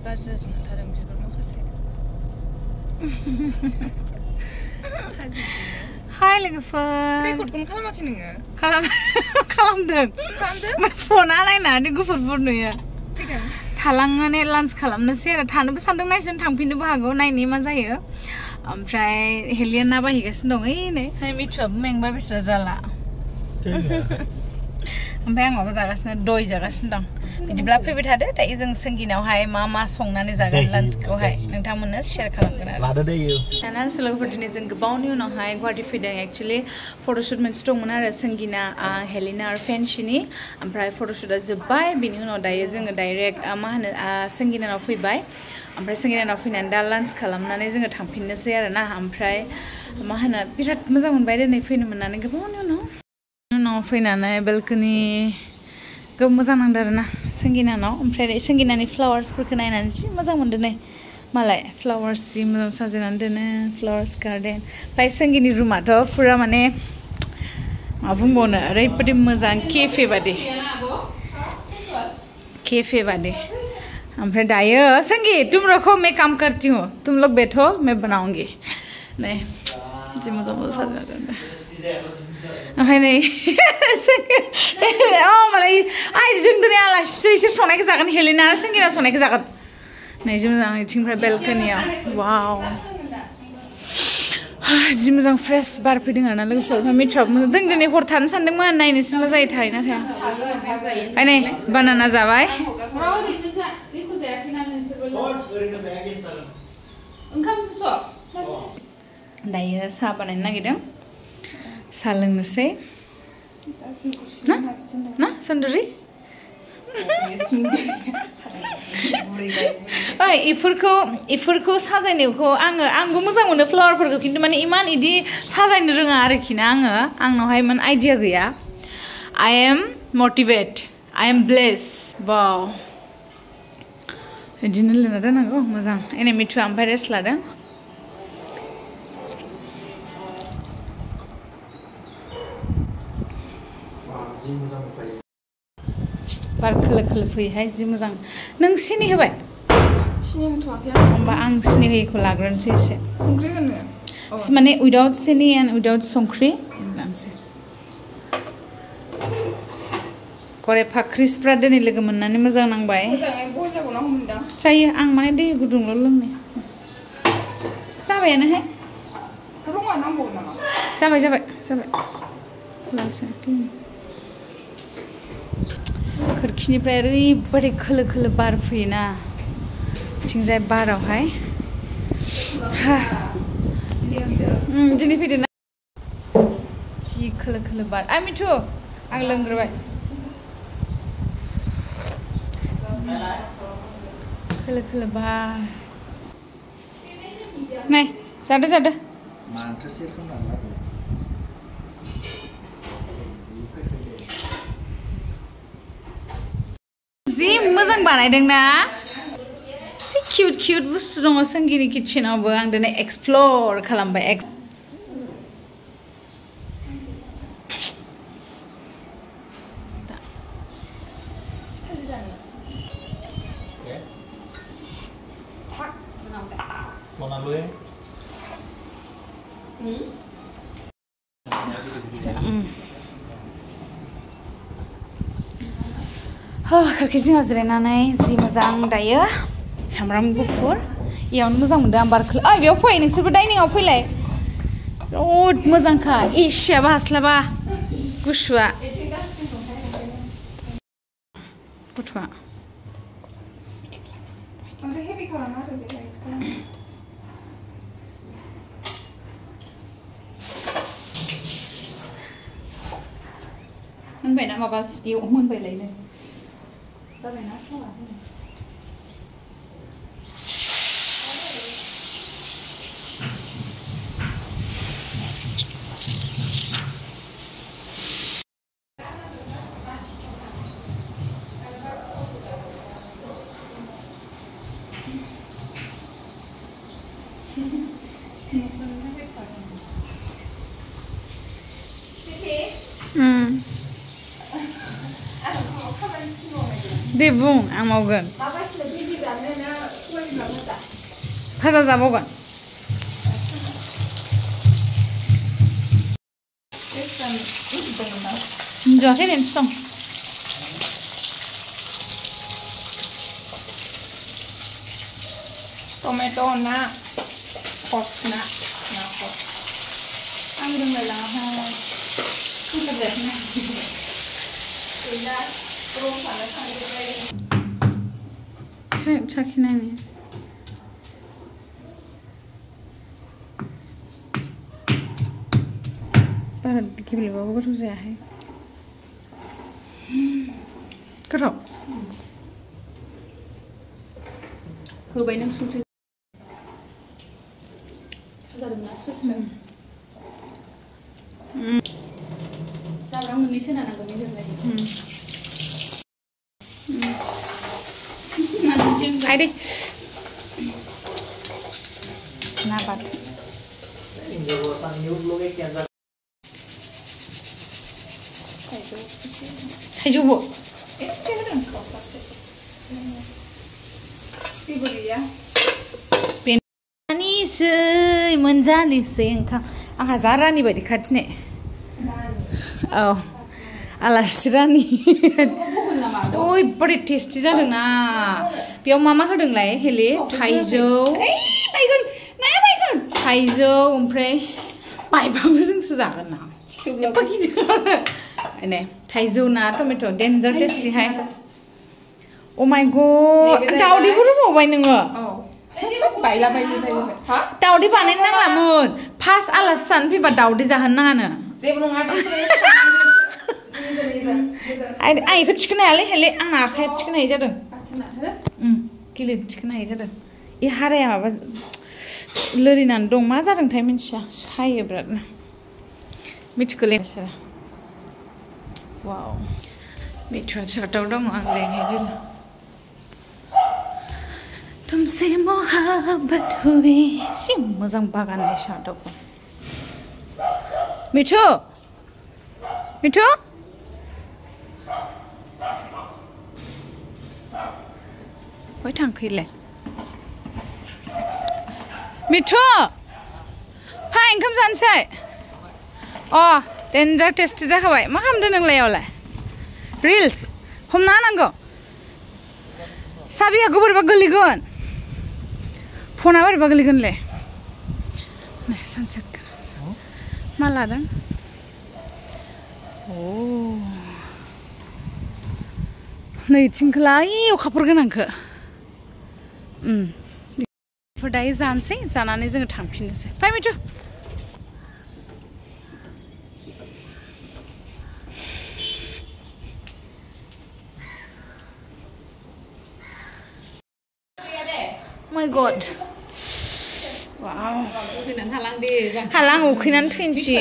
गाज्रि जाजोबथारो बिसोरबो माखासे हाय लोगोफोर रेकर्डखौनो खालामाखै नोङो खालामदों फना नायनानै गुफुरफोर नुयो थालांनानै लान्च खालामनोसै आरो थानोबो सानदों नायसोन थांफिननोबो हागौ नायनि मा जायो ओमफ्राय हेलिया ना बायहैगासिनो दं ओइ नै मिथुआबो मेंबा बिस्रा जाला ओमफ्राय आं माबा जागासिनो दय जागासिनो दं बिदिब्ला फैबाय थादो दायो जों संगिनावहाय मा संनानै जागोन लान्चखौहाय नोंथांमोननो शेयार खालामगोन आरो लादो दे दाना लोगोफोर दिनै जों गोबावनि उनावहाय गुवाहाटि फैदों एक्चुअलि फट'शुट मोनसे दंमोन आरो संगिना हेलिना आरो फेन्सिनि ओमफ्राय फट'शुटआ जोब्बाय बिनि उनाव दायो जोङो डाइरेक्ट मा होनो संगिनानाव फैबाय ओमफ्राय संगिनानाव फैनानै दा लान्च खालामनानै जोङो थांफिननोसै आरो ना ओमफ्राय मा होनो बिराद मोजां मोनबाय दिनै फैनो मोननानै गोबावनि उनाव फैनानै बेलकनि मोजां नांदों आरो ना संगिनानाव ओमफ्राय संगिनानि फ्लावार्सफोरखौ नायनानै जि मोजां मोनदों नै मालाय फ्लावार्स जि मोजां साजायनानै दोनो फ्लावार्स गार्डेन ओमफ्राय संगिनि रुमाथ' फुरा माने मा बुंबावनो ओरैबायदि मोजां केफे बादि ओमफ्राय दायो संगी तुम रखो मैं काम करती हूँ तुम लोग बैठो मैं बनाऊंगी नहीं जी मोजां साजायना दोनदों ओमफ्राय नै मालाय जों दिनै आलासिसो इसोर संनायखौ जागोन हेलिना आरो संगिना संनायखौ जागोन नै जि मोजां इथिंनिफ्राय बेलकनियाव वाव जि मोजां फ्रेश बार फैदों आरोना लोगोफोर मिथुआबो मोजां जों दिनै हर थानो सानदोंमोन नायनोसै मा जायो थायोना थाया ओमफ्राय नै बानाना जाबाय दायो साहा बानायनो नागिरदों साहा लोंनोसै ना सुन्दुरि इफोरखौ साजायनायखौ आंबो मोजां मोनो फ्लावारफोरखौ खिन्थु माने इमान इदि साजायनो रोङा आरोखि ना आंनावहाय इमान आइडिया गैया I am motivated I am blessed वाव बिदिनो लिरना दोननांगौ मोजां एनै मिथुआ ओमफ्राय रेस्ट लादों बार खोलो खोलो फैयोहाय जि मोजां नों सिनि होबाय सिनि होथ'वाखै होमबा आं सिनि होयिखौ लाग्रोनोसै एसे संख्रि होनो माने उइदाउट सिनि एन्ड उइदाउट संख्रि लानोसै करे फाख्रिसफ्रा दिनै लोगो मोननानै मोजां नांबाय जायो आं माने दै गुदुंल' लोंनो जाबायानोहाय जाबाय लानोसै खोरखिनिफ्राय ओरैबायदि खोलो खोलो बार फैयोना बिथिंजाय बारावहाय दिनै फैदो ना जि खोलो खोलो बार मिथु आं लोंग्रोबाय खोलो खोलो बार नै जादो जि मोजां बानायदोंना जि किउट बुस्थु दङ संगिनि किचेनावबो आं दिनै एक्सप्लर खालामबाय खोरखि जिङाव जिरायनानै जि मोजां दायो सामब्राम गुफुर इयावनो मोजां मोनदों आं बारखौ बेयाव फै नोंसोरबो डाइनिंआव फैलाय बिराद मोजांखा एसियाबो हास्लाबा गुसुआ गथ'आ मोनबायना माबा सिटियाव मोनबायलायनो जाबायना दे बुं आं मावगोन भाजा जाबावगोन जायाखै ओरैनोसो दं टमेटो ना खस ना खस आं रोंलाय लाङाहाय साखिनायनि बारा गेब्लेबाबो गोथाव जायाहाय गोथाव होबाय नों संख्रि जादोंना सोसनो जाब्रां मोननैसो होनांगौ जोंलाय आइदै ना बात थाइजौबो एसे होदों जेबो गैया बेनिसै मोनजानोसै ओंखाम आंहा जा रानि बायदि खाथिने औ आलासि रानि ओरैबादि टेस्टि जादोंना बेयाव मा होदोंलाय हेले थाइजौ थाइजौ ओमफ्राय बायबाबो जोंसो जागोन ना एफा गिदिर ने थाइजौ ना टमेट' डेन्जार टेस्टिहाय अ माय गड दाउदैबो रुबावबाय नोङो बायला बायलि दाउदै बानायनो नांलामोन फार्स्ट आलासि जानो फैबा दाउदै जाहोनो नाङानो जेबो नङा आं बेखौ थिखोनो हायालै हेले आंना आखाया थिखोनो हायै जादों गिलिर थिखोनो हायै जादों बे हाराया माबा लोरिनानै दं मा जादोंथाय मिन्थिया सायो बिरादनो मिथिखोलै बिसोरो वाव मिठुआ छाताव दङ आं लेंहैगोन तुमसे मोहब्बत हुई जि मोजां बागाननि छाताव मिठु मिठु बहाय थांखैलाय मिठु फै ओंखाम जानोसै अ डेन्जार टेस्टि जाखाबाय मा खालामदों नोंलायावलाय रिल्स हमना होनांगौ साबिया बोरैबा गोलैगोन फना बोरैबा गोलैगोनलै नै सानसेट मा लादों अ नैथिंखोलाय अखाफोर गोनांखो दायो जानोसै जानानै जोङो थांफिननोसै फै मिठु my god wow हालां उखैनानै थैनोसै